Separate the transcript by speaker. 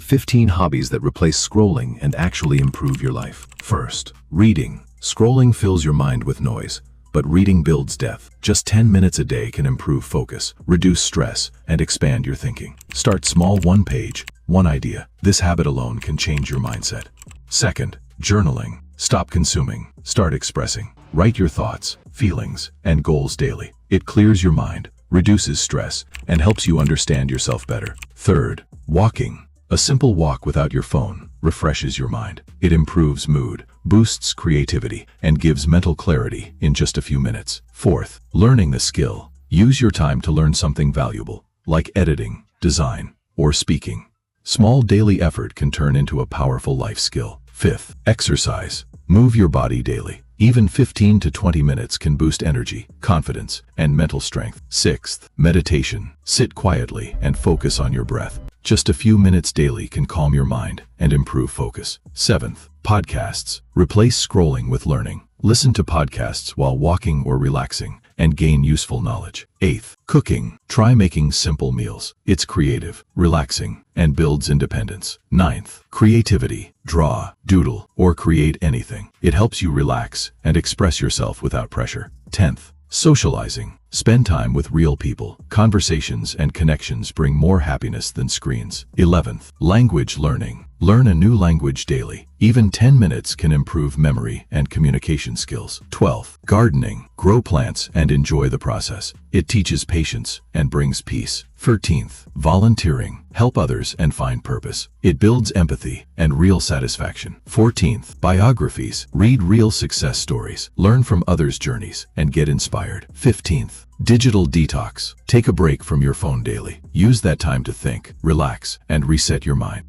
Speaker 1: 15 hobbies that replace scrolling and actually improve your life. First, reading. Scrolling fills your mind with noise, but reading builds depth. Just 10 minutes a day can improve focus, reduce stress, and expand your thinking. Start small, one page, one idea. This habit alone can change your mindset. Second, journaling. Stop consuming, start expressing. Write your thoughts, feelings, and goals daily. It clears your mind, reduces stress, and helps you understand yourself better. Third, walking. A simple walk without your phone refreshes your mind. It improves mood, boosts creativity, and gives mental clarity in just a few minutes. Fourth, learning a skill. Use your time to learn something valuable, like editing, design, or speaking. Small daily effort can turn into a powerful life skill. Fifth, exercise. Move your body daily. Even 15 to 20 minutes can boost energy, confidence, and mental strength. Sixth, meditation. Sit quietly and focus on your breath. Just a few minutes daily can calm your mind and improve focus. Seventh, podcasts. Replace scrolling with learning. Listen to podcasts while walking or relaxing and gain useful knowledge. Eighth, cooking. Try making simple meals. It's creative, relaxing, and builds independence. Ninth, creativity. Draw, doodle, or create anything. It helps you relax and express yourself without pressure. 10th, socializing. Spend time with real people. Conversations and connections bring more happiness than screens. 11th, language learning. Learn a new language daily. Even 10 minutes can improve memory and communication skills. 12th, gardening. Grow plants and enjoy the process. It teaches patience and brings peace. 13th, volunteering. Help others and find purpose. It builds empathy and real satisfaction. 14th, biographies. Read real success stories. Learn from others' journeys and get inspired. 15th, digital detox. Take a break from your phone daily. Use that time to think, relax, and reset your mind.